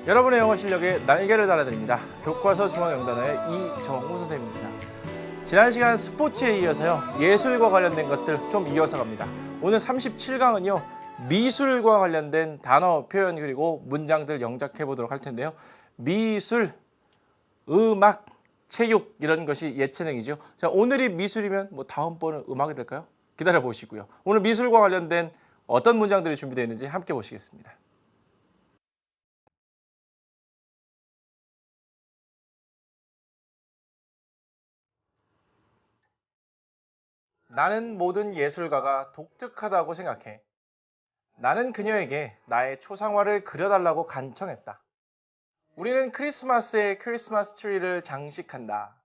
여러분의 영어 실력에 날개를 달아드립니다. 교과서 중앙영단어의 이정우 선생님입니다. 지난 시간 스포츠에 이어서요, 예술과 관련된 것들 좀 이어서 갑니다. 오늘 37강은요, 미술과 관련된 단어, 표현 그리고 문장들 영작해 보도록 할 텐데요. 미술, 음악, 체육 이런 것이 예체능이죠. 자, 오늘이 미술이면 뭐 다음번은 음악이 될까요? 기다려 보시고요. 오늘 미술과 관련된 어떤 문장들이 준비되어 있는지 함께 보시겠습니다. 나는 모든 예술가가 독특하다고 생각해. 나는 그녀에게 나의 초상화를 그려달라고 간청했다. 우리는 크리스마스에 크리스마스 트리를 장식한다.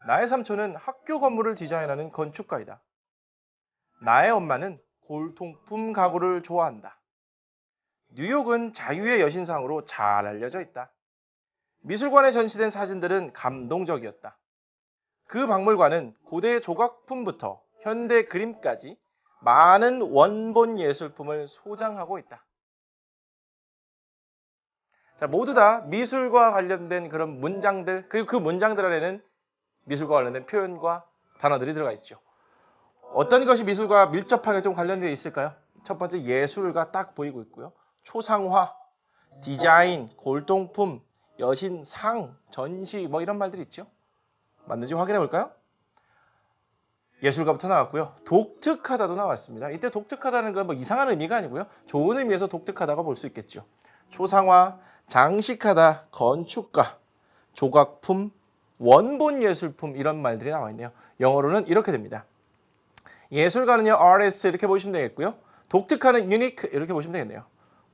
나의 삼촌은 학교 건물을 디자인하는 건축가이다. 나의 엄마는 골동품 가구를 좋아한다. 뉴욕은 자유의 여신상으로 잘 알려져 있다. 미술관에 전시된 사진들은 감동적이었다. 그 박물관은 고대 조각품부터 현대 그림까지 많은 원본 예술품을 소장하고 있다. 자, 모두 다 미술과 관련된 그런 문장들, 그리고 그 문장들 안에는 미술과 관련된 표현과 단어들이 들어가 있죠. 어떤 것이 미술과 밀접하게 좀 관련되어 있을까요? 첫 번째, 예술가 딱 보이고 있고요. 초상화, 디자인, 골동품, 여신, 상, 전시 뭐 이런 말들이 있죠. 맞는지 확인해 볼까요? 예술가부터 나왔고요. 독특하다도 나왔습니다. 이때 독특하다는 건 뭐 이상한 의미가 아니고요. 좋은 의미에서 독특하다고 볼 수 있겠죠. 초상화, 장식하다, 건축가, 조각품, 원본 예술품 이런 말들이 나와 있네요. 영어로는 이렇게 됩니다. 예술가는요, artist 이렇게 보시면 되겠고요. 독특하는 unique 이렇게 보시면 되겠네요.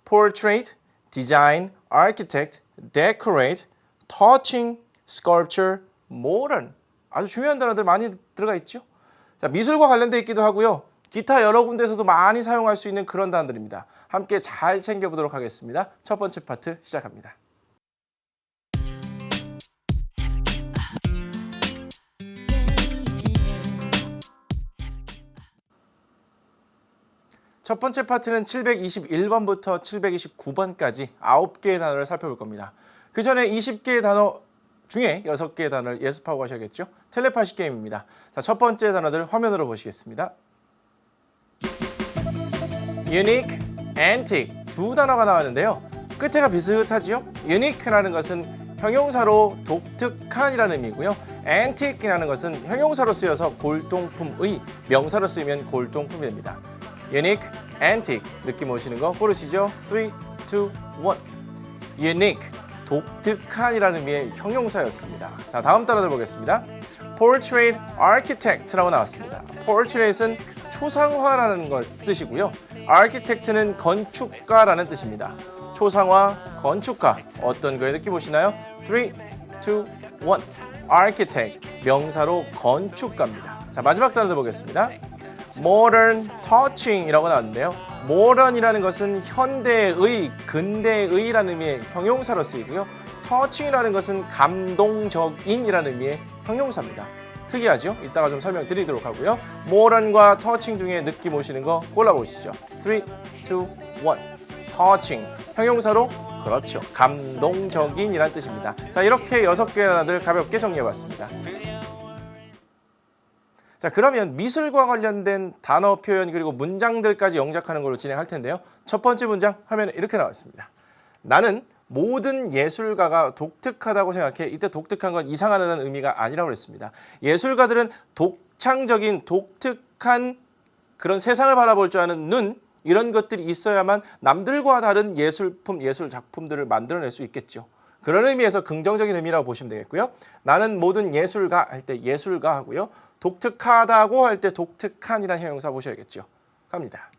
portrait, design, architect, decorate, touching, sculpture, modern. 아주 중요한 단어들 많이 들어가 있죠. 자, 미술과 관련돼 있기도 하고요. 기타 여러 군데에서도 많이 사용할 수 있는 그런 단어들입니다. 함께 잘 챙겨보도록 하겠습니다. 첫 번째 파트 시작합니다. 첫 번째 파트는 721번부터 729번까지 9개의 단어를 살펴볼 겁니다. 그 전에 20개의 단어 중에 6개의 단어를 예습하고 가셔야겠죠. 텔레파시 게임입니다. 자, 첫 번째 단어들 화면으로 보시겠습니다. unique, antique 두 단어가 나왔는데요. 끝에가 비슷하지요? unique라는 것은 형용사로 독특한이라는 의미고요. antique라는 것은 형용사로 쓰여서 골동품의, 명사로 쓰이면 골동품이 됩니다. unique, antique 느낌 오시는 거 고르시죠? 3, 2, 1 unique, 독특한이라는 의미의 형용사였습니다. 자, 다음 단어들 보겠습니다. portrait architect라고 나왔습니다. portrait은 초상화라는 것 뜻이고요. architect는 건축가라는 뜻입니다. 초상화, 건축가 어떤 거에 느낌 오시나요? 3, 2, 1 architect, 명사로 건축가입니다. 자, 마지막 단어들 보겠습니다. modern touching이라고 나왔는데요. modern이라는 것은 현대의, 근대의라는 의미의 형용사로 쓰이고요. touching이라는 것은 감동적인이라는 의미의 형용사입니다. 특이하죠? 이따가 좀 설명드리도록 하고요. modern과 touching 중에 느낌 오시는 거 골라보시죠. 3, 2, 1 touching, 형용사로 그렇죠. 감동적인이란 뜻입니다. 자, 이렇게 6개의 단어들 가볍게 정리해봤습니다. 자, 그러면 미술과 관련된 단어, 표현 그리고 문장들까지 영작하는 걸로 진행할 텐데요. 첫 번째 문장 화면에 이렇게 나와 있습니다. 나는 모든 예술가가 독특하다고 생각해. 이때 독특한 건 이상하다는 의미가 아니라고 했습니다. 예술가들은 독창적인, 독특한 그런 세상을 바라볼 줄 아는 눈, 이런 것들이 있어야만 남들과 다른 예술품, 예술 작품들을 만들어낼 수 있겠죠. 그런 의미에서 긍정적인 의미라고 보시면 되겠고요. 나는 모든 예술가 할 때 예술가 하고요. 독특하다고 할 때 독특한이라는 형용사 보셔야겠죠. 갑니다.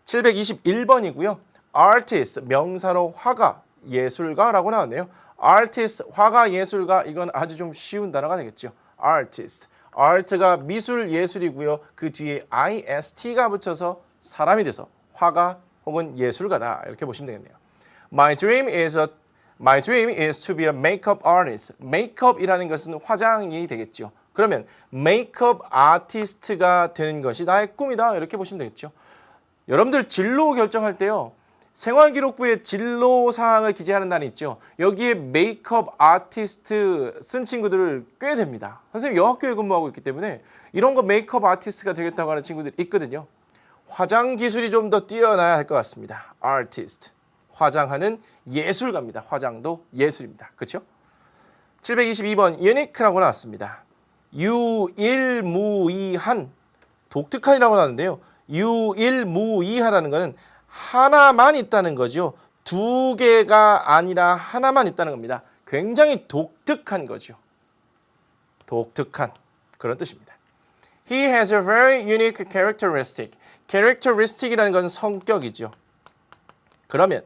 721번이고요. artist, 명사로 화가, 예술가라고 나왔네요. artist, 화가, 예술가, 이건 아주 좀 쉬운 단어가 되겠죠. artist, art가 미술, 예술이고요. 그 뒤에 ist가 붙여서 사람이 돼서 화가 혹은 예술가다 이렇게 보시면 되겠네요. My dream is to be a makeup artist. 메이크업이라는 것은 화장이 되겠죠. 그러면 메이크업 아티스트가 되는 것이 나의 꿈이다 이렇게 보시면 되겠죠. 여러분들 진로 결정할 때요. 생활기록부에 진로 사항을 기재하는 단이 있죠. 여기에 메이크업 아티스트 쓴 친구들을 꽤 됩니다. 선생님 여학교에 근무하고 있기 때문에 이런 거 메이크업 아티스트가 되겠다고 하는 친구들이 있거든요. 화장 기술이 좀 더 뛰어나야 할 것 같습니다. 아티스트. 화장하는 예술가입니다. 화장도 예술입니다. 그렇죠? 722번 unique라고 나왔습니다. 유일무이한, 독특한이라고 나왔는데요. 유일무이하라는 것은 하나만 있다는 거죠. 두 개가 아니라 하나만 있다는 겁니다. 굉장히 독특한 거죠. 독특한 그런 뜻입니다. He has a very unique characteristic. characteristic이라는 건 성격이죠. 그러면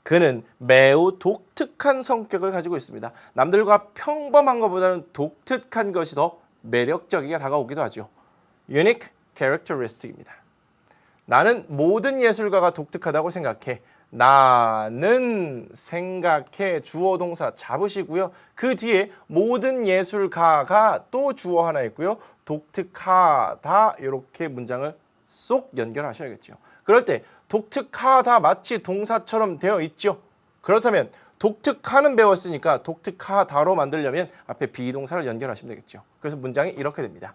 그는 매우 독특한 성격을 가지고 있습니다. 남들과 평범한 것보다는 독특한 것이 더 매력적이게 다가오기도 하죠. Unique characteristic입니다. 나는 모든 예술가가 독특하다고 생각해. 나는 생각해 주어 동사 잡으시고요. 그 뒤에 모든 예술가가 또 주어 하나 있고요. 독특하다 이렇게 문장을 쏙 연결하셔야겠죠. 그럴 때 독특하다 마치 동사처럼 되어 있죠. 그렇다면 독특하는 배웠으니까 독특하다로 만들려면 앞에 비동사를 연결하시면 되겠죠. 그래서 문장이 이렇게 됩니다.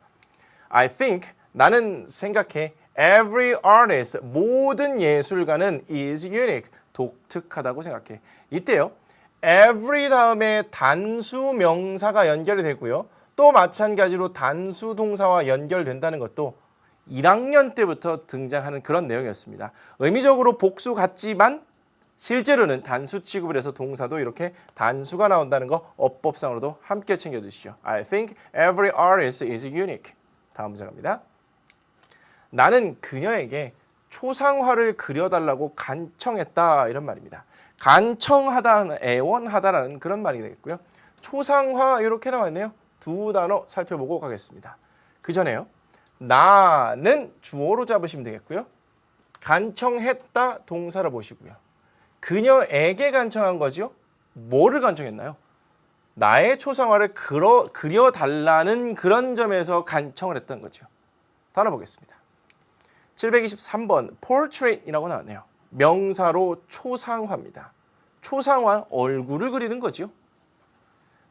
I think, 나는 생각해 every artist, 모든 예술가는 is unique, 독특하다고 생각해. 이때요. every 다음에 단수 명사가 연결이 되고요. 또 마찬가지로 단수 동사와 연결된다는 것도 1학년 때부터 등장하는 그런 내용이었습니다. 의미적으로 복수 같지만 실제로는 단수 취급을 해서 동사도 이렇게 단수가 나온다는 거 어법상으로도 함께 챙겨두시죠. I think every artist is unique. 다음 문제 갑니다. 나는 그녀에게 초상화를 그려달라고 간청했다 이런 말입니다. 간청하다, 애원하다라는 그런 말이 되겠고요. 초상화 이렇게 나와 있네요. 두 단어 살펴보고 가겠습니다. 그 전에요. 나는 주어로 잡으시면 되겠고요. 간청했다 동사로 보시고요. 그녀에게 간청한 거죠. 뭐를 간청했나요? 나의 초상화를 그려달라는 그런 점에서 간청을 했던 거죠. 단어 보겠습니다. 723번 portrait이라고 나왔네요. 명사로 초상화입니다. 초상화, 얼굴을 그리는 거죠.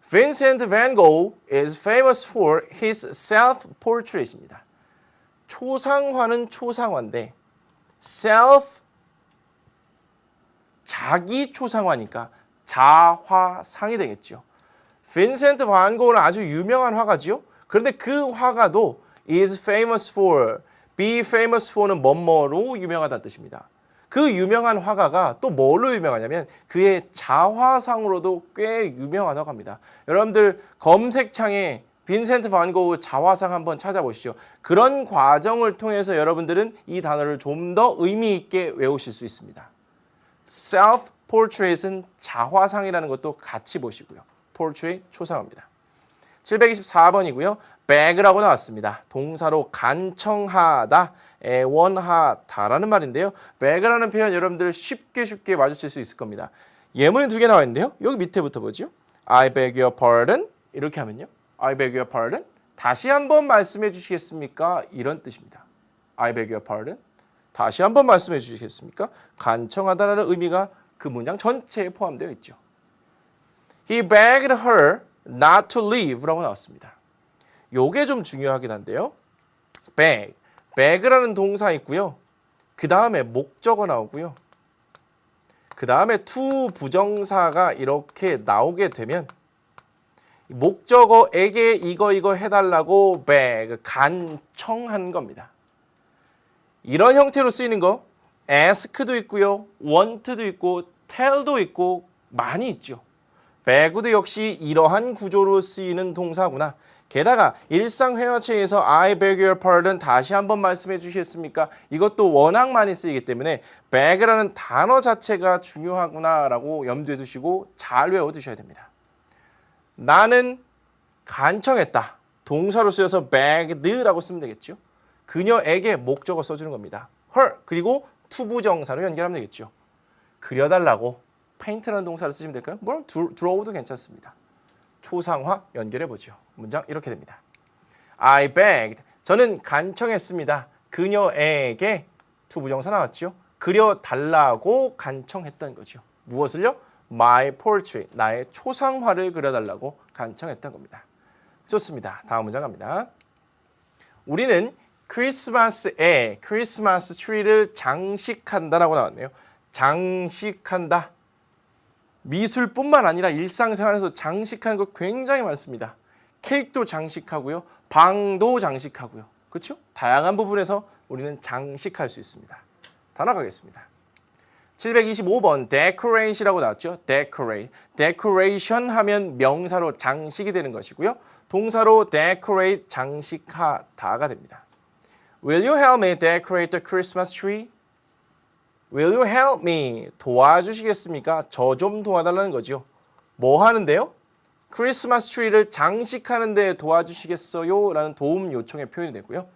Vincent van Gogh is famous for his self-portrait입니다. 초상화는 초상화인데 self, 자기 초상화니까 자화상이 되겠죠. 빈센트 반 고흐는 아주 유명한 화가지요. 그런데 그 화가도 is famous for, be famous for는 뭐뭐로 유명하다는 뜻입니다. 그 유명한 화가가 또 뭘로 유명하냐면 그의 자화상으로도 꽤 유명하다고 합니다. 여러분들 검색창에 빈센트 반 고흐 자화상 한번 찾아보시죠. 그런 과정을 통해서 여러분들은 이 단어를 좀 더 의미 있게 외우실 수 있습니다. self-portrait은 자화상이라는 것도 같이 보시고요. portrait 초상화입니다. 724번이고요. beg라고 나왔습니다. 동사로 간청하다, 애원하다라는 말인데요. beg라는 표현 여러분들 쉽게 마주칠 수 있을 겁니다. 예문이 두 개 나와 있는데요. 여기 밑에부터 보죠. I beg your pardon 이렇게 하면요. I beg your pardon. 다시 한번 말씀해 주시겠습니까? 이런 뜻입니다. I beg your pardon. 다시 한번 말씀해 주시겠습니까? 간청하다라는 의미가 그 문장 전체에 포함되어 있죠. He begged her not to leave라고 나왔습니다. 요게 좀 중요하긴 한데요. beg, beg라는 동사 있고요. 그 다음에 목적어 나오고요. 그 다음에 to 부정사가 이렇게 나오게 되면 목적어에게 이거 해달라고 beg, 간청한 겁니다. 이런 형태로 쓰이는 거 ask도 있고요. want도 있고 tell도 있고 많이 있죠. beg도 역시 이러한 구조로 쓰이는 동사구나. 게다가 일상회화체에서 I beg your pardon 다시 한번 말씀해 주시겠습니까? 이것도 워낙 많이 쓰이기 때문에 beg라는 단어 자체가 중요하구나라고 염두에 두시고 잘 외워두셔야 됩니다. 나는 간청했다. 동사로 쓰여서 begged라고 쓰면 되겠죠. 그녀에게 목적어 써주는 겁니다. her 그리고 투부정사로 연결하면 되겠죠. 그려달라고 paint라는 동사를 쓰시면 될까요? 물론 draw도 괜찮습니다. 초상화 연결해보죠. 문장 이렇게 됩니다. I begged, 저는 간청했습니다. 그녀에게 투부정사 나왔죠. 그려달라고 간청했던 거죠. 무엇을요? My portrait, 나의 초상화를 그려달라고 간청했던 겁니다. 좋습니다. 다음 문장 갑니다. 우리는 크리스마스에 크리스마스 트리를 장식한다라고 나왔네요. 장식한다. 미술뿐만 아니라 일상생활에서 장식하는 거 굉장히 많습니다. 케이크도 장식하고요. 방도 장식하고요. 그렇죠? 다양한 부분에서 우리는 장식할 수 있습니다. 다 나가겠습니다. 725번 decorate이라고 나왔죠. decorate. decoration 하면 명사로 장식이 되는 것이고요. 동사로 decorate 장식하다가 됩니다. Will you help me decorate the Christmas tree? Will you help me? 도와주시겠습니까? 저 좀 도와달라는 거죠. 뭐 하는데요? 크리스마스 트리를 장식하는 데 도와주시겠어요? 라는 도움 요청의 표현이 되고요.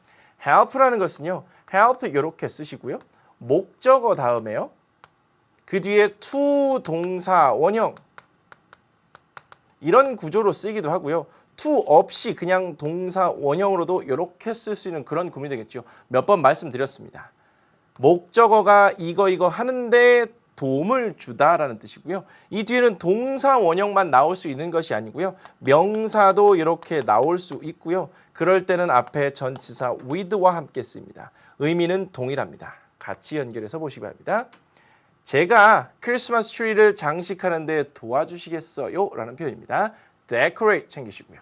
help라는 것은요. help 이렇게 쓰시고요. 목적어 다음에요. 그 뒤에 to 동사 원형 이런 구조로 쓰기도 하고요. to 없이 그냥 동사 원형으로도 이렇게 쓸 수 있는 그런 구문이 되겠죠. 몇 번 말씀드렸습니다. 목적어가 이거 하는데 도움을 주다라는 뜻이고요. 이 뒤에는 동사 원형만 나올 수 있는 것이 아니고요. 명사도 이렇게 나올 수 있고요. 그럴 때는 앞에 전치사 with와 함께 씁니다. 의미는 동일합니다. 같이 연결해서 보시기 바랍니다. 제가 크리스마스 트리를 장식하는 데 도와주시겠어요? 라는 표현입니다. decorate 챙기시고요.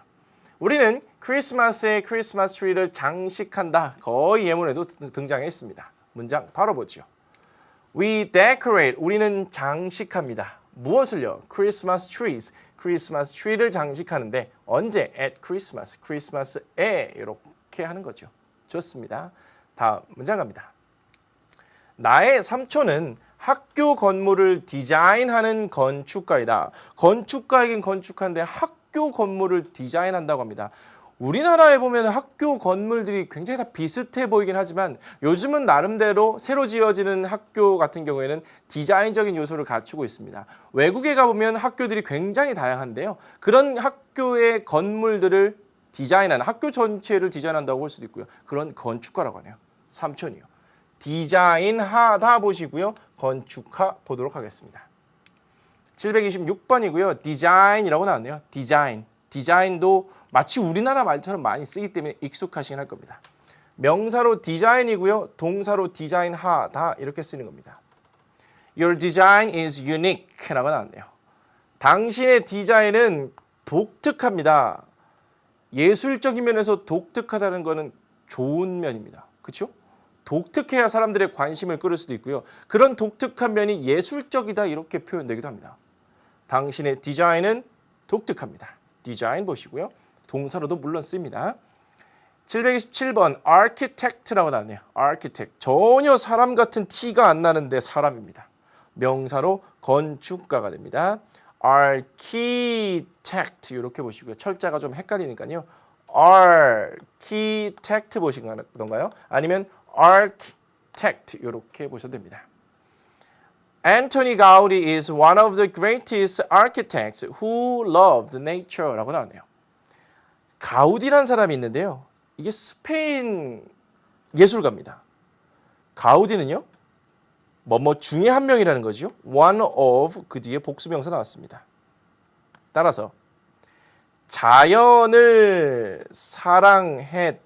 우리는 크리스마스에 크리스마스 트리를 장식한다. 거의 예문에도 등장했습니다. 문장 바로 보죠. We decorate. 우리는 장식합니다. 무엇을요? Christmas trees. 크리스마스 트리를 장식하는데 언제? At Christmas. 크리스마스에 이렇게 하는 거죠. 좋습니다. 다음 문장 갑니다. 나의 삼촌은 학교 건물을 디자인하는 건축가이다. 건축가이긴 건축가인데 학교 건물을 디자인한다고 합니다. 우리나라에 보면 학교 건물들이 굉장히 다 비슷해 보이긴 하지만 요즘은 나름대로 새로 지어지는 학교 같은 경우에는 디자인적인 요소를 갖추고 있습니다. 외국에 가보면 학교들이 굉장히 다양한데요. 그런 학교의 건물들을 디자인하는, 학교 전체를 디자인한다고 할 수도 있고요. 그런 건축가라고 하네요. 삼촌이요. 디자인하다 보시고요. 건축하 보도록 하겠습니다. 726번이고요. 디자인이라고 나왔네요. 디자인. 디자인도 마치 우리나라 말처럼 많이 쓰기 때문에 익숙하시긴 할 겁니다. 명사로 디자인이고요. 동사로 디자인하다 이렇게 쓰는 겁니다. Your design is unique 라고 나왔네요. 당신의 디자인은 독특합니다. 예술적인 면에서 독특하다는 것은 좋은 면입니다. 그렇죠? 독특해야 사람들의 관심을 끌을 수도 있고요. 그런 독특한 면이 예술적이다 이렇게 표현되기도 합니다. 당신의 디자인은 독특합니다. 디자인 보시고요. 동사로도 물론 씁니다. 727번 architect라고 나왔네요. architect. 전혀 사람 같은 티가 안 나는데 사람입니다. 명사로 건축가가 됩니다. architect 이렇게 보시고요. 철자가 좀 헷갈리니까요. architect 보신 건가요? 아니면 architect 이렇게 보셔도 됩니다. Anthony Gaudi is one of the greatest architects who loved nature라고 나왔네요. 가우디라는 사람이 있는데요. 이게 스페인 예술가입니다. 가우디는요. 뭐뭐 중에 한 명이라는 거죠. one of 그 뒤에 복수명사 나왔습니다. 따라서 자연을 사랑했던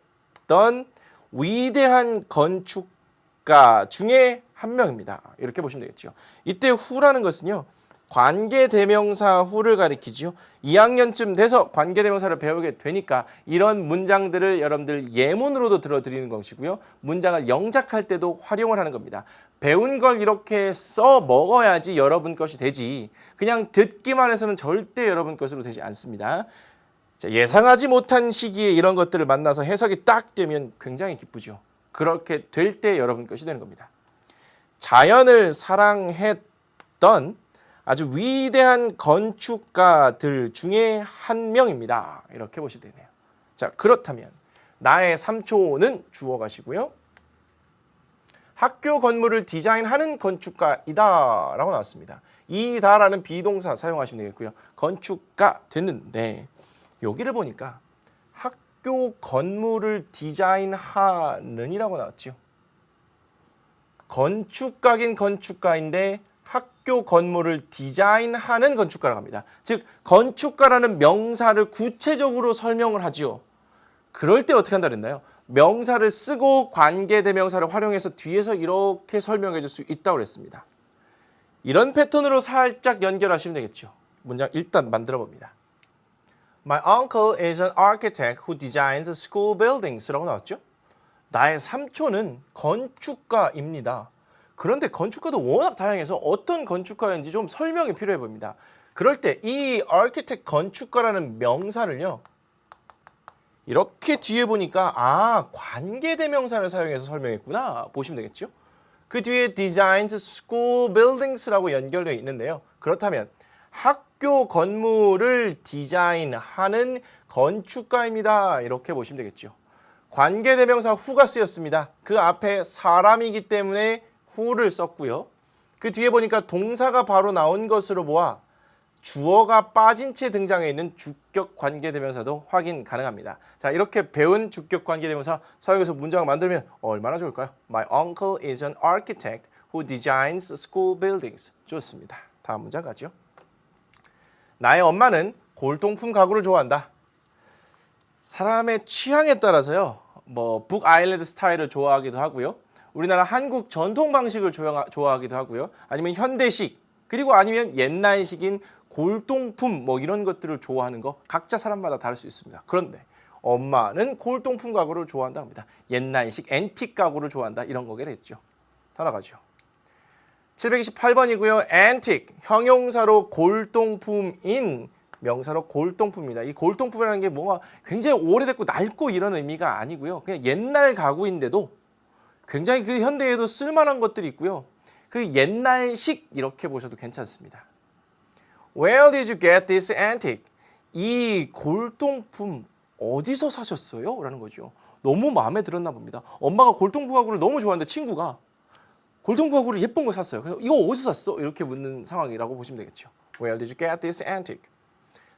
위대한 건축가 중에 한 명입니다. 이렇게 보시면 되겠죠. 이때 who라는 것은요. 관계대명사 who를 가리키죠. 2학년쯤 돼서 관계대명사를 배우게 되니까 이런 문장들을 여러분들 예문으로도 들어드리는 것이고요. 문장을 영작할 때도 활용을 하는 겁니다. 배운 걸 이렇게 써 먹어야지 여러분 것이 되지. 그냥 듣기만 해서는 절대 여러분 것으로 되지 않습니다. 자, 예상하지 못한 시기에 이런 것들을 만나서 해석이 딱 되면 굉장히 기쁘죠. 그렇게 될 때 여러분 것이 되는 겁니다. 자연을 사랑했던 아주 위대한 건축가들 중에 한 명입니다. 이렇게 보시면 되네요. 자, 그렇다면 나의 삼촌은 주어 가시고요. 학교 건물을 디자인하는 건축가이다 라고 나왔습니다. 이다라는 비동사 사용하시면 되겠고요. 건축가 됐는데 여기를 보니까 학교 건물을 디자인하는이라고 나왔죠. 건축가긴 건축가인데 학교 건물을 디자인하는 건축가라고 합니다. 즉 건축가라는 명사를 구체적으로 설명을 하지요. 그럴 때 어떻게 한다 그랬나요? 명사를 쓰고 관계대명사를 활용해서 뒤에서 이렇게 설명해 줄 수 있다고 그랬습니다. 이런 패턴으로 살짝 연결하시면 되겠죠. 문장 일단 만들어 봅니다. My uncle is an architect who designs school buildings라고 나왔죠. 나의 삼촌은 건축가입니다. 그런데 건축가도 워낙 다양해서 어떤 건축가인지 좀 설명이 필요해 보입니다. 그럴 때 이 architect 건축가라는 명사를요. 이렇게 뒤에 보니까 관계대명사를 사용해서 설명했구나 보시면 되겠죠. 그 뒤에 designs school buildings라고 연결되어 있는데요. 그렇다면 학교 건물을 디자인하는 건축가입니다. 이렇게 보시면 되겠죠. 관계대명사 who가 쓰였습니다. 그 앞에 사람이기 때문에 who를 썼고요. 그 뒤에 보니까 동사가 바로 나온 것으로 보아 주어가 빠진 채 등장해 있는 주격 관계대명사도 확인 가능합니다. 자, 이렇게 배운 주격 관계대명사 사용해서 문장을 만들면 얼마나 좋을까요? My uncle is an architect who designs school buildings. 좋습니다. 다음 문장 가죠. 나의 엄마는 골동품 가구를 좋아한다. 사람의 취향에 따라서요. 북아일랜드 스타일을 좋아하기도 하고요. 우리나라 한국 전통 방식을 좋아하기도 하고요. 아니면 현대식, 그리고 아니면 옛날식인 골동품 이런 것들을 좋아하는 거 각자 사람마다 다를 수 있습니다. 그런데 엄마는 골동품 가구를 좋아한다 합니다. 옛날식 앤틱 가구를 좋아한다 이런 거게 됐죠. 따라가죠. 728번이고요. 앤틱 형용사로 골동품인 명사로 골동품입니다. 이 골동품이라는 게 뭔가 굉장히 오래됐고 낡고 이런 의미가 아니고요. 그냥 옛날 가구인데도 굉장히 그 현대에도 쓸만한 것들이 있고요. 그 옛날식 이렇게 보셔도 괜찮습니다. Where did you get this antique? 이 골동품 어디서 사셨어요? 라는 거죠. 너무 마음에 들었나 봅니다. 엄마가 골동품 가구를 너무 좋아하는데 친구가 골동품 가구를 예쁜 거 샀어요. 그래서 이거 어디서 샀어? 이렇게 묻는 상황이라고 보시면 되겠죠. Where did you get this antique?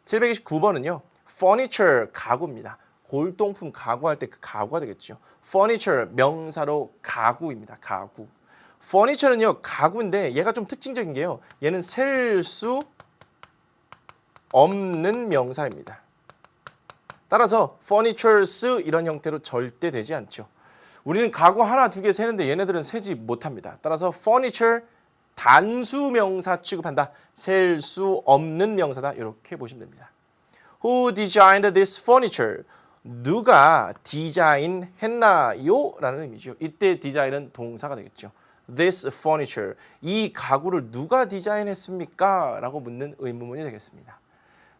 729번은요. Furniture 가구입니다. 골동품 가구 할 때 그 가구가 되겠죠. Furniture 명사로 가구입니다. 가구. Furniture는요. 가구인데 얘가 좀 특징적인 게요. 얘는 셀 수 없는 명사입니다. 따라서 furnitures 이런 형태로 절대 되지 않죠. 우리는 가구 하나 두 개 세는데 얘네들은 세지 못합니다. 따라서 furniture 단수 명사 취급한다. 셀 수 없는 명사다. 이렇게 보시면 됩니다. Who designed this furniture? 누가 디자인했나요? 라는 의미죠. 이때 디자인은 동사가 되겠죠. This furniture. 이 가구를 누가 디자인했습니까? 라고 묻는 의문문이 되겠습니다.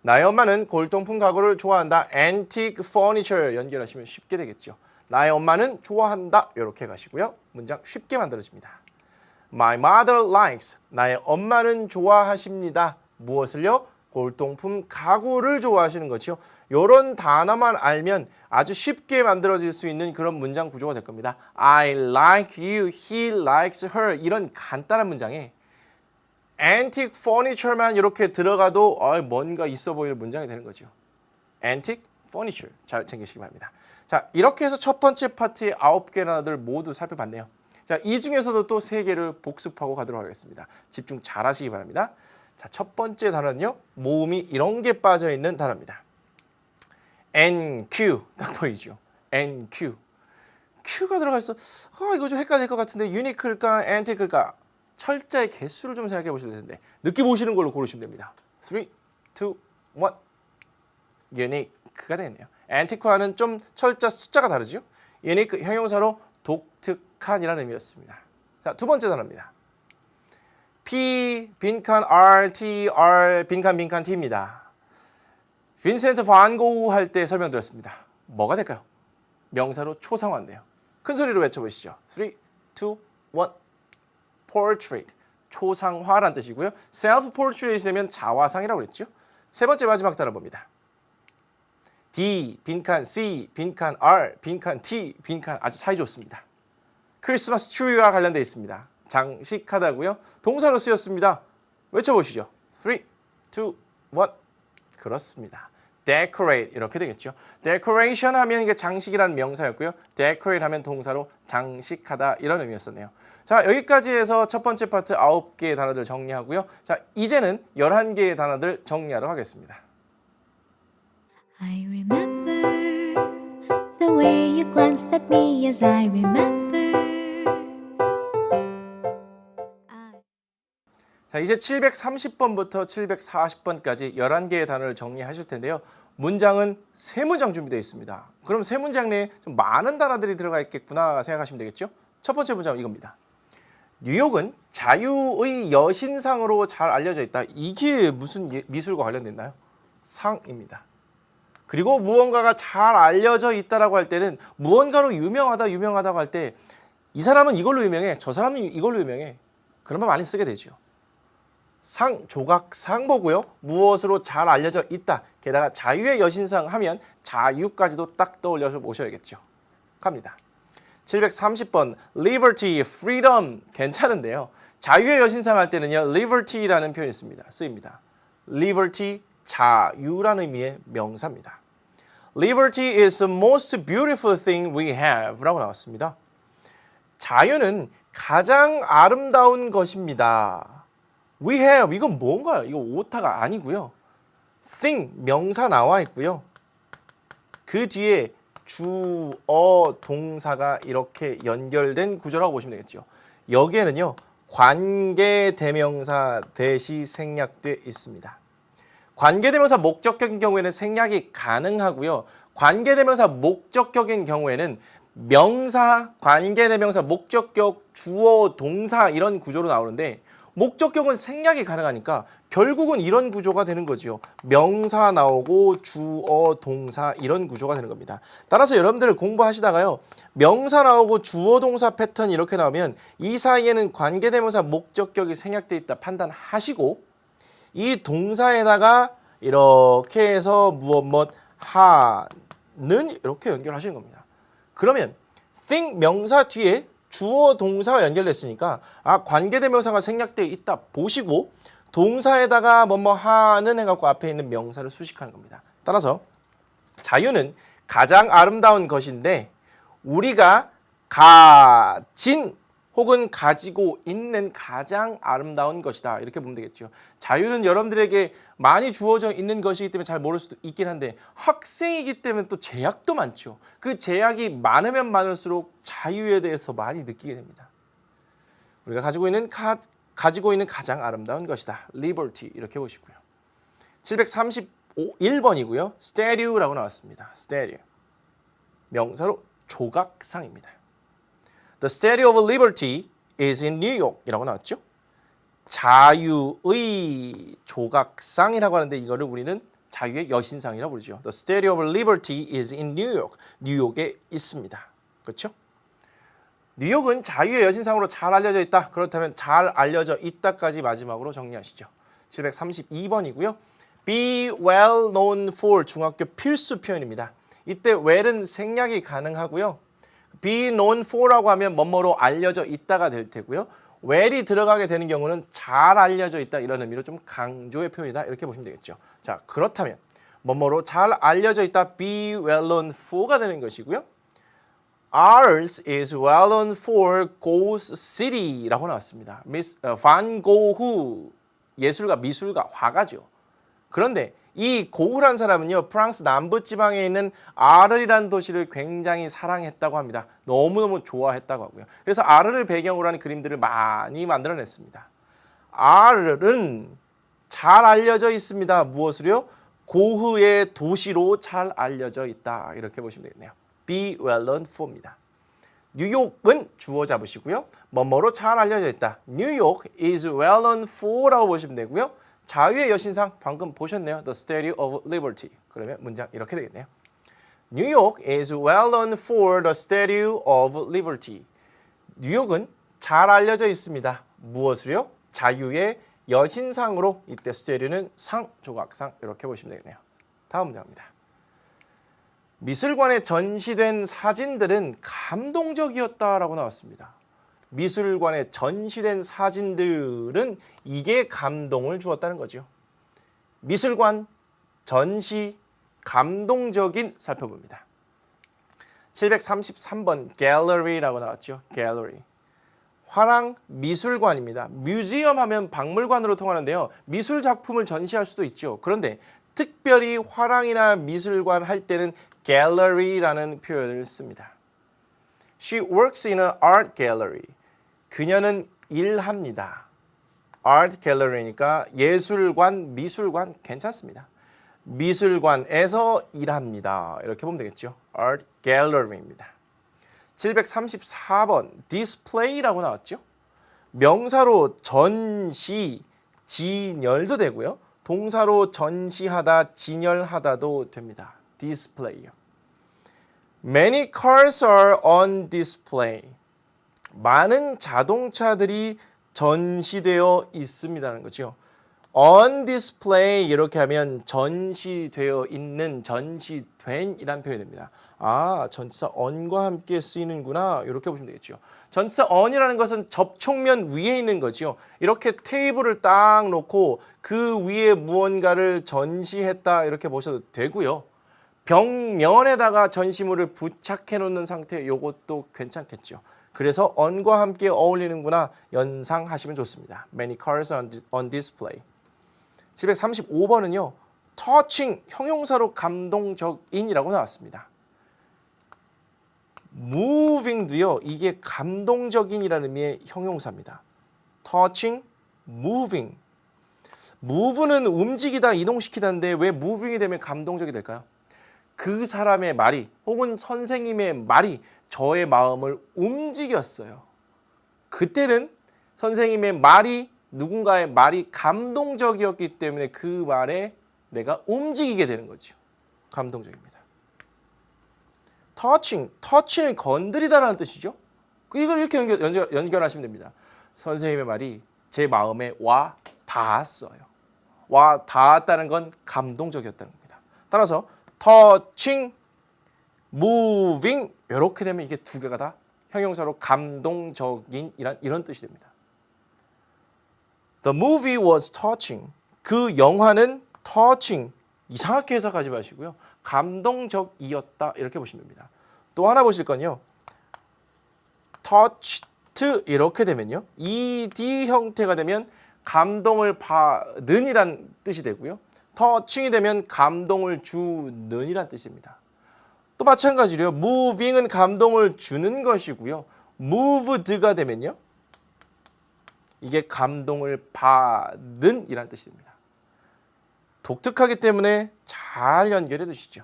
나의 엄마는 골동품 가구를 좋아한다. Antique furniture 연결하시면 쉽게 되겠죠. 나의 엄마는 좋아한다. 이렇게 가시고요. 문장 쉽게 만들어집니다. My mother likes. 나의 엄마는 좋아하십니다. 무엇을요? 골동품 가구를 좋아하시는 거죠. 이런 단어만 알면 아주 쉽게 만들어질 수 있는 그런 문장 구조가 될 겁니다. I like you, he likes her 이런 간단한 문장에 antique furniture만 이렇게 들어가도 뭔가 있어 보이는 문장이 되는 거죠. antique furniture 잘 챙기시기 바랍니다. 자, 이렇게 해서 첫 번째 파트의 9개 단어들 모두 살펴봤네요. 자, 이 중에서도 또 3개를 복습하고 가도록 하겠습니다. 집중 잘 하시기 바랍니다. 자, 첫 번째 단어는요. 모음이 이런 게 빠져 있는 단어입니다. NQ 딱 보이죠? NQ. Q가 들어가 있어. 이거 좀 헷갈릴 것 같은데 유니크일까? 앤틱일까? 철자의 개수를 좀 생각해 보셔도 되는데 느낌 보시는 걸로 고르시면 됩니다. 3, 2, 1. 유니크가 되겠네요. 앤티크와는 좀 철자 숫자가 다르죠? 유니크 형용사로 독특한이라는 의미였습니다. 자, 두 번째 단어입니다. P, 빈칸 R, T, R, 빈칸 T입니다. 빈센트 반 고흐 할 때 설명드렸습니다. 뭐가 될까요? 명사로 초상화인데요. 큰 소리로 외쳐보시죠. 3, 2, 1. Portrait, 초상화란 뜻이고요. Self-portrait이 되면 자화상이라고 그랬죠. 세 번째 마지막 단어 봅니다. D, 빈칸 C, 빈칸 R, 빈칸 T, 빈칸 아주 사이좋습니다. 크리스마스 트리와 관련되어 있습니다. 장식하다고요. 동사로 쓰였습니다. 외쳐보시죠. 3, 2, 1. 그렇습니다. decorate 이렇게 되겠죠. decoration 하면 이게 장식이라는 명사였고요. decorate 하면 동사로 장식하다 이런 의미였었네요. 자, 여기까지 해서 첫 번째 파트 9개의 단어들 정리하고요. 자, 이제는 11개의 단어들 정리하도록 하겠습니다. I remember the way you glanced at me as I remember. 자, 이제 730번부터 740번까지 11개의 단어를 정리하실 텐데요. 문장은 3문장 준비되어 있습니다. 그럼 3문장 내에 좀 많은 단어들이 들어가 있겠구나 생각하시면 되겠죠? 첫 번째 문장은 이겁니다. 뉴욕은 자유의 여신상으로 잘 알려져 있다. 이게 무슨 미술과 관련돼 있나요? 상입니다. 그리고 무언가가 잘 알려져 있다라고 할 때는 무언가로 유명하다고 할 때 이 사람은 이걸로 유명해, 저 사람은 이걸로 유명해. 그러면 많이 쓰게 되죠. 상, 조각, 상보고요. 무엇으로 잘 알려져 있다. 게다가 자유의 여신상 하면 자유까지도 딱 떠올려서 보셔야겠죠. 갑니다. 730번 liberty, freedom 괜찮은데요. 자유의 여신상 할 때는요. liberty라는 표현이 쓰입니다. liberty, 자유라는 의미의 명사입니다. Liberty is the most beautiful thing we have 라고 나왔습니다. 자유는 가장 아름다운 것입니다. We have, 이건 뭔가요? 이거 오타가 아니고요. thing, 명사 나와 있고요. 그 뒤에 주어, 동사가 이렇게 연결된 구조라고 보시면 되겠죠. 여기에는요. 관계대명사 대시 생략돼 있습니다. 관계대명사 목적격인 경우에는 생략이 가능하고요. 관계대명사 목적격인 경우에는 명사, 관계대명사, 목적격, 주어, 동사 이런 구조로 나오는데 목적격은 생략이 가능하니까 결국은 이런 구조가 되는 거죠. 명사 나오고 주어, 동사 이런 구조가 되는 겁니다. 따라서 여러분들 공부하시다가요. 명사 나오고 주어, 동사 패턴 이렇게 나오면 이 사이에는 관계대명사 목적격이 생략돼 있다 판단하시고 이 동사에다가 이렇게 해서 무엇 하는 이렇게 연결하시는 겁니다. 그러면 think 명사 뒤에 주어 동사가 연결됐으니까 관계대명사가 생략되어 있다 보시고 동사에다가 하는 해갖고 앞에 있는 명사를 수식하는 겁니다. 따라서 자유는 가장 아름다운 것인데 우리가 가진 혹은 가지고 있는 가장 아름다운 것이다. 이렇게 보면 되겠죠. 자유는 여러분들에게 많이 주어져 있는 것이기 때문에 잘 모를 수도 있긴 한데 학생이기 때문에 또 제약도 많죠. 그 제약이 많으면 많을수록 자유에 대해서 많이 느끼게 됩니다. 우리가 가지고 있는 가장 아름다운 것이다. Liberty 이렇게 보시고요. 731번이고요. Statue라고 나왔습니다. Statue. 명사로 조각상입니다. The Statue of Liberty is in New York 이라고 나왔죠. 자유의 조각상이라고 하는데 이거를 우리는 자유의 여신상이라고 부르죠. The Statue of Liberty is in New York. 뉴욕에 있습니다. 그렇죠? 뉴욕은 자유의 여신상으로 잘 알려져 있다. 그렇다면 잘 알려져 있다까지 마지막으로 정리하시죠. 732번이고요. Be well known for 중학교 필수 표현입니다. 이때 well은 생략이 가능하고요. be known for라고 하면 뭐뭐로 알려져 있다가 될 테고요. well이 들어가게 되는 경우는 잘 알려져 있다 이런 의미로 좀 강조의 표현이다 이렇게 보시면 되겠죠. 자, 그렇다면 뭐뭐로 잘 알려져 있다 be well known for가 되는 것이고요. Ours is well known for Ghost City라고 나왔습니다. 반 고흐 예술가, 미술가, 화가죠. 그런데 이 고흐란 사람은요. 프랑스 남부지방에 있는 아르이라는 도시를 굉장히 사랑했다고 합니다. 너무너무 좋아했다고 하고요. 그래서 아르를 배경으로 하는 그림들을 많이 만들어냈습니다. 아르는 잘 알려져 있습니다. 무엇으로요? 고흐의 도시로 잘 알려져 있다. 이렇게 보시면 되겠네요. Be well known for입니다. 뉴욕은 주어 잡으시고요. 뭐뭐로 잘 알려져 있다. New York is well known for라고 보시면 되고요. 자유의 여신상 방금 보셨네요. The Statue of Liberty. 그러면 문장 이렇게 되겠네요. New York is well known for the Statue of Liberty. 뉴욕은 잘 알려져 있습니다. 무엇으로요? 자유의 여신상으로 이때 스테류는 상, 조각상 이렇게 보시면 되겠네요. 다음 문장입니다. 미술관에 전시된 사진들은 감동적이었다라고 나왔습니다. 미술관에 전시된 사진들은 이게 감동을 주었다는 거죠. 미술관, 전시, 감동적인 살펴봅니다. 733번 갤러리라고 나왔죠. 갤러리. 화랑 미술관입니다. 뮤지엄 하면 박물관으로 통하는데요. 미술 작품을 전시할 수도 있죠. 그런데 특별히 화랑이나 미술관 할 때는 gallery라는 표현을 씁니다. She works in an art gallery. 그녀는 일합니다. art gallery니까 예술관, 미술관 괜찮습니다. 미술관에서 일합니다. 이렇게 보면 되겠죠. art gallery입니다. 734번 display라고 나왔죠. 명사로 전시, 진열도 되고요. 동사로 전시하다, 진열하다도 됩니다. display요. Many cars are on display. 많은 자동차들이 전시되어 있습니다라는 거죠. on display 이렇게 하면 전시되어 있는, 전시된 이란 표현이 됩니다. 아, 전치사 on과 함께 쓰이는구나. 이렇게 보시면 되겠죠. 전치사 on이라는 것은 접촉면 위에 있는 거죠. 이렇게 테이블을 딱 놓고 그 위에 무언가를 전시했다 이렇게 보셔도 되고요. 벽면에다가 전시물을 부착해 놓는 상태 이것도 괜찮겠죠. 그래서 on과 함께 어울리는구나 연상하시면 좋습니다. Many cars on display. 735번은요. touching 형용사로 감동적인이라고 나왔습니다. moving도요. 이게 감동적인이라는 의미의 형용사입니다. touching, moving. move는 움직이다, 이동시키다인데 왜 moving이 되면 감동적이 될까요? 그 사람의 말이 혹은 선생님의 말이 저의 마음을 움직였어요. 그때는 선생님의 말이 누군가의 말이 감동적이었기 때문에 그 말에 내가 움직이게 되는 거죠. 감동적입니다. touch는 건드리다라는 뜻이죠. 이걸 이렇게 연결하시면 됩니다. 선생님의 말이 제 마음에 와 닿았어요. 와 닿았다는 건 감동적이었다는 겁니다. 따라서 touching, moving 이렇게 되면 이게 두 개가 다 형용사로 감동적인 이런 뜻이 됩니다. The movie was touching. 그 영화는 touching. 이상하게 해석하지 마시고요. 감동적이었다 이렇게 보시면 됩니다. 또 하나 보실 건요. touched 이렇게 되면요. ed 형태가 되면 감동을 받은 이란 뜻이 되고요. touching이 되면 감동을 주는 이란 뜻입니다. 또 마찬가지로요. moving은 감동을 주는 것이고요. moved가 되면요. 이게 감동을 받는 이란 뜻이 됩니다. 독특하기 때문에 잘 연결해 두시죠.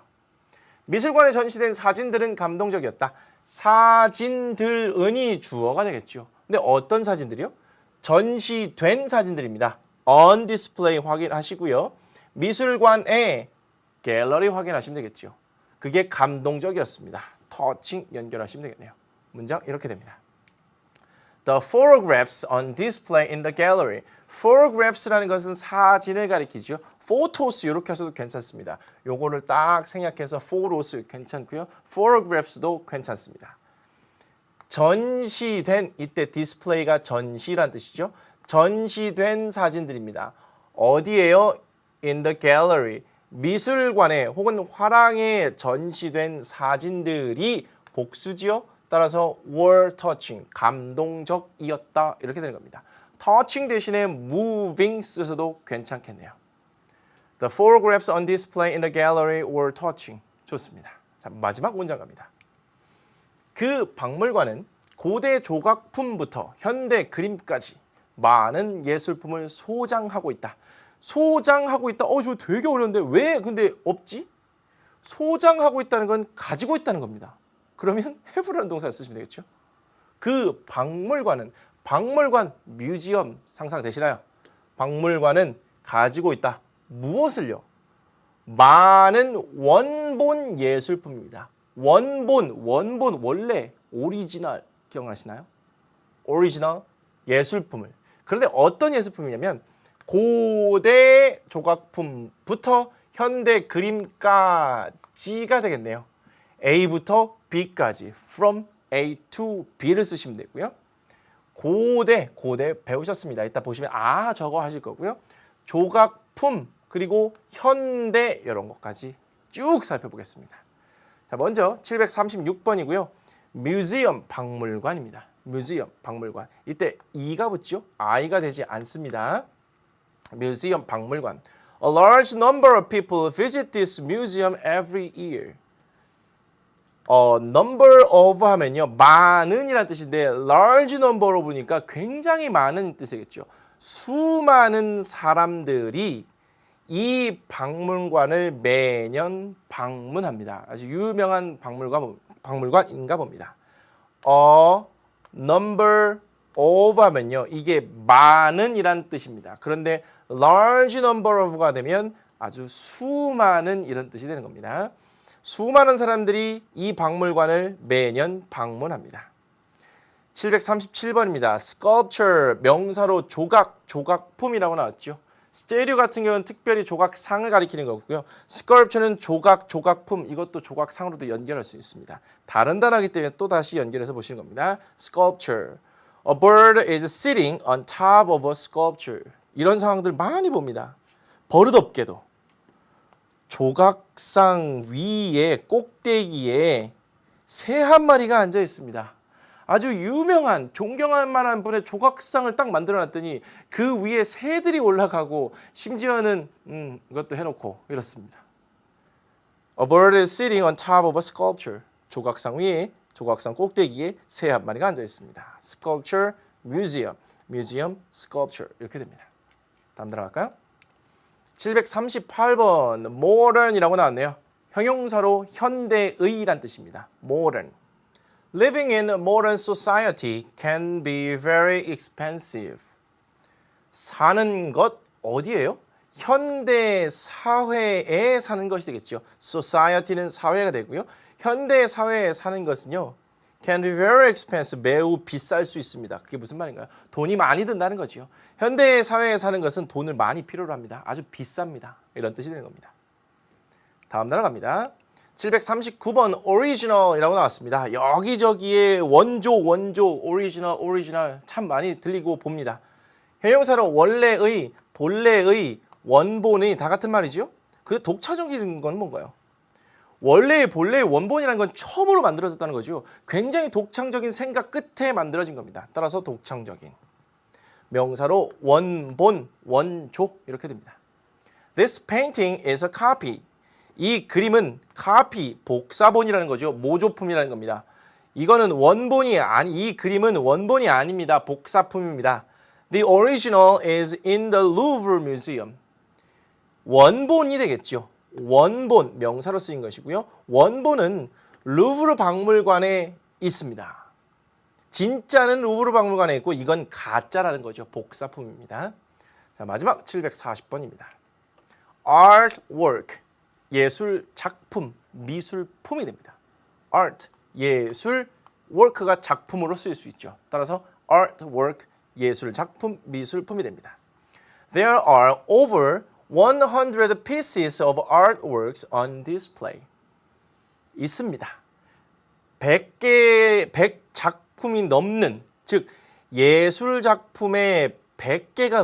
미술관에 전시된 사진들은 감동적이었다. 사진들은이 주어가 되겠죠. 근데 어떤 사진들이요? 전시된 사진들입니다. on display 확인하시고요. 미술관의 갤러리 확인하시면 되겠죠. 그게 감동적이었습니다. touching 연결하시면 되겠네요. 문장 이렇게 됩니다. The photographs on display in the gallery. photographs라는 것은 사진을 가리키죠. photos 이렇게 하셔도 괜찮습니다. 요거를 딱 생략해서 photos 괜찮고요. photographs도 괜찮습니다. 전시된 이때 display가 전시란 뜻이죠. 전시된 사진들입니다. 어디에요? In the gallery. 미술관에 혹은 화랑에 전시된 사진들이 복수지요. 따라서 were touching, 감동적이었다 이렇게 되는 겁니다. touching 대신에 moving 쓰셔도 괜찮겠네요. The photographs on display in the gallery were touching. 좋습니다. 자, 마지막 문장 갑니다. 그 박물관은 고대 조각품부터 현대 그림까지 많은 예술품을 소장하고 있다. 소장하고 있다. 저 되게 어려운데 왜 근데 없지? 소장하고 있다는 건 가지고 있다는 겁니다. 그러면 have라는 동사를 쓰시면 되겠죠. 그 박물관, 뮤지엄 상상되시나요? 박물관은 가지고 있다. 무엇을요? 많은 원본 예술품입니다. 원본 원래 오리지널 기억나시나요? 오리지널 예술품을. 그런데 어떤 예술품이냐면 고대 조각품부터 현대 그림까지가 되겠네요. A부터 B까지 from A to B를 쓰시면 되고요. 고대 배우셨습니다. 이따 보시면 저거 하실 거고요. 조각품 그리고 현대 이런 것까지 쭉 살펴보겠습니다. 자, 먼저 736번이고요. 뮤지엄 박물관입니다. 뮤지엄 박물관. 이때 이가 붙죠? I가 되지 않습니다. 뮤지엄 박물관. A large number of people visit this museum every year. number of 하면요. 많은이라는 뜻인데 large number of니까 굉장히 많은 뜻이겠죠. 수많은 사람들이 이 박물관을 매년 방문합니다. 아주 유명한 박물관인가 봅니다. number of 하면요. 이게 많은이란 뜻입니다. 그런데 large number of가 되면 아주 수많은 이런 뜻이 되는 겁니다. 수많은 사람들이 이 박물관을 매년 방문합니다. 737번입니다. sculpture 명사로 조각품이라고 나왔죠. 스테레오 같은 경우는 특별히 조각상을 가리키는 거고요. sculpture는 조각품, 이것도 조각상으로도 연결할 수 있습니다. 다른 단어이기 때문에 또 다시 연결해서 보시는 겁니다. sculpture. A bird is sitting on top of a sculpture. 이런 상황들 많이 봅니다. 버릇없게도 조각상 위에 꼭대기에 새 한 마리가 앉아 있습니다. 아주 유명한 존경할 만한 분의 조각상을 딱 만들어놨더니 그 위에 새들이 올라가고 심지어는 이것도 해놓고 이렇습니다. A bird is sitting on top of a sculpture. 조각상 위에 조각상 꼭대기에 새 한 마리가 앉아 있습니다. Sculpture, museum, museum, sculpture 이렇게 됩니다. 다음 들어갈까요? 738번 modern이라고 나왔네요. 형용사로 현대의란 뜻입니다. modern. Living in a modern society can be very expensive. 사는 것 어디예요? 현대 사회에 사는 것이 되겠죠. Society는 사회가 되고요. 현대 사회에 사는 것은요. Can be very expensive. 매우 비쌀 수 있습니다. 그게 무슨 말인가요? 돈이 많이 든다는 거죠. 현대 사회에 사는 것은 돈을 많이 필요로 합니다. 아주 비쌉니다. 이런 뜻이 되는 겁니다. 다음 단어 갑니다. 739번 original이라고 나왔습니다. 여기저기에 원조, original 참 많이 들리고 봅니다. 형용사로 원래의, 본래의, 원본의 다 같은 말이죠. 그 독창적인 건 뭔가요? 원래의, 본래의, 원본이라는 건 처음으로 만들어졌다는 거죠. 굉장히 독창적인 생각 끝에 만들어진 겁니다. 따라서 독창적인. 명사로 원본, 원조 이렇게 됩니다. This painting is a copy. 이 그림은 copy, 복사본이라는 거죠. 모조품이라는 겁니다. 이거는 이 그림은 원본이 아닙니다. 복사품입니다. The original is in the Louvre Museum. 원본이 되겠죠. 원본, 명사로 쓰인 것이고요. 원본은 루브르 박물관에 있습니다. 진짜는 루브르 박물관에 있고 이건 가짜라는 거죠. 복사품입니다. 자, 마지막 740번입니다. artwork. 예술 작품, 미술품이 됩니다. art, 예술, work가 작품으로 쓰일 수 있죠. 따라서 artwork, 예술 작품, 미술품이 됩니다. There are over 100 pieces of artworks on display. 있습니다. 100 작품이 넘는, 즉 예술 작품의 100개가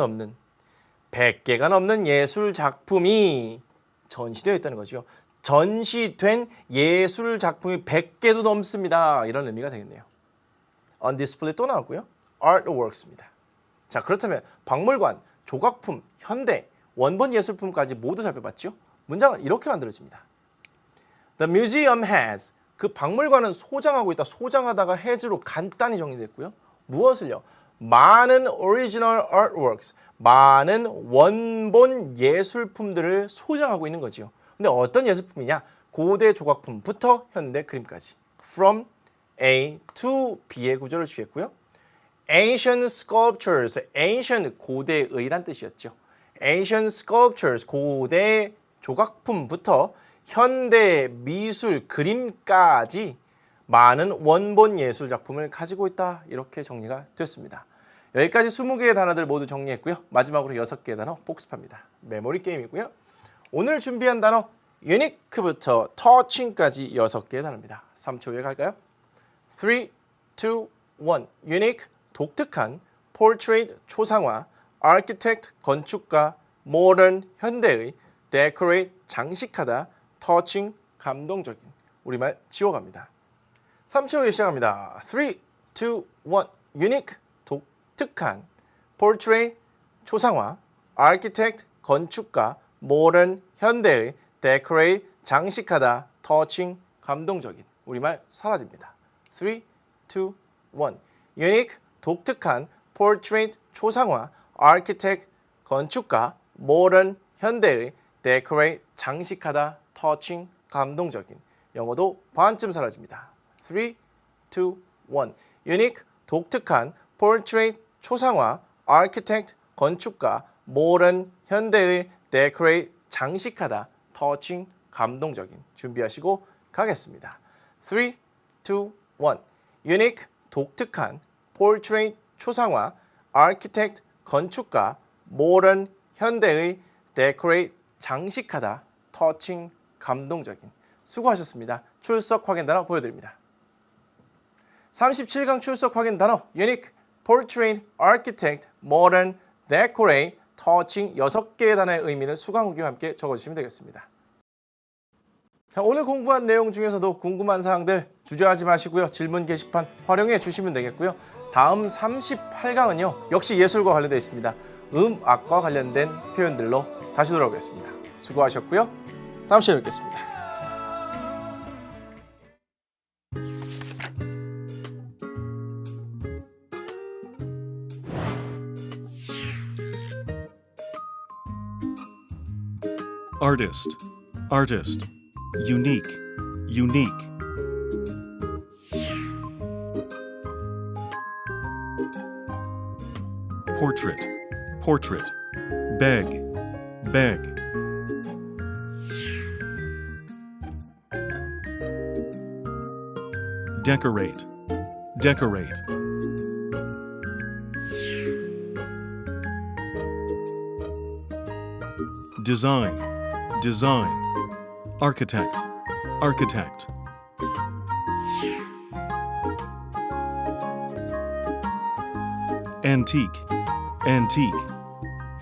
넘는 예술 작품이 전시되어 있다는 거죠. 전시된 예술 작품이 100개도 넘습니다. 이런 의미가 되겠네요. On display 또 나왔고요. artworks입니다. 자, 그렇다면 박물관, 조각품, 현대, 원본 예술품까지 모두 살펴봤죠. 문장은 이렇게 만들어집니다. The museum has. 그 박물관은 소장하고 있다. 소장하다가 has로 간단히 정리됐고요. 무엇을요? 많은 original artworks, 많은 원본 예술품들을 소장하고 있는 거죠. 근데 어떤 예술품이냐? 고대 조각품부터 현대 그림까지. From A to B의 구조를 취했고요. Ancient sculptures, ancient 고대의란 뜻이었죠. Ancient sculptures, 고대 조각품부터 현대 미술 그림까지 많은 원본 예술 작품을 가지고 있다. 이렇게 정리가 됐습니다. 여기까지 20개의 단어들 모두 정리했고요. 마지막으로 6개의 단어 복습합니다. 메모리 게임이고요. 오늘 준비한 단어 unique부터 touching까지 6개의 단어입니다. 3초 후에 갈까요? 3, 2, 1. unique, 독특한, portrait, 초상화, architect, 건축가, modern, 현대의, decorate, 장식하다, touching, 감동적인. 우리말 지워갑니다. 3초 시작합니다. 3, 2, 1. unique, 독특한. portrait, 초상화. architect, 건축가. modern, 현대의. decorate, 장식하다. touching, 감동적인. 우리말 사라집니다. 3, 2, 1. unique, 독특한. portrait, 초상화. architect, 건축가. modern, 현대의. decorate, 장식하다. touching, 감동적인. 영어도 반쯤 사라집니다. 3, 2, 1. unique, 독특한. portrait, 초상화. architect, 건축가. modern, 현대의. decorate, 장식하다. touching, 감동적인. 준비하시고 가겠습니다. 3, 2, 1. unique, 독특한. portrait, 초상화. architect, 건축가. modern, 현대의. decorate, 장식하다. touching, 감동적인. 수고하셨습니다. 출석 확인 단어 보여드립니다. 37강 출석 확인 단어 unique, portrait, architect, modern, decorate, touching 6개의 단어의 의미는 수강 후기와 함께 적어주시면 되겠습니다. 자, 오늘 공부한 내용 중에서도 궁금한 사항들 주저하지 마시고요. 질문 게시판 활용해 주시면 되겠고요. 다음 38강은요. 역시 예술과 관련되어 있습니다. 음악과 관련된 표현들로 다시 돌아오겠습니다. 수고하셨고요. 다음 시간에 뵙겠습니다. artist, artist, unique, unique. Portrait, portrait, beg, beg. Decorate, decorate. Design, design. Architect, architect. Antique, antique.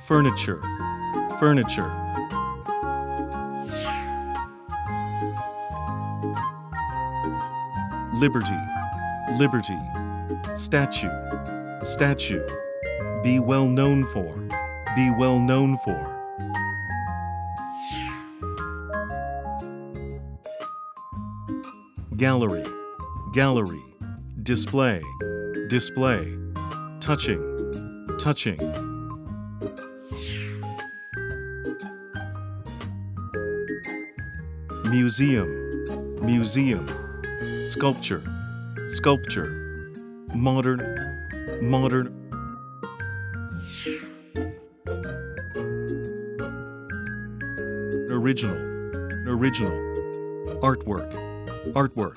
Furniture, furniture. Liberty, liberty. Statue, statue. Be well known for, be well known for. Gallery, gallery. Display, display. Touching, touching. Museum, museum. Sculpture, sculpture. Modern, modern. Original, original. Artwork, artwork.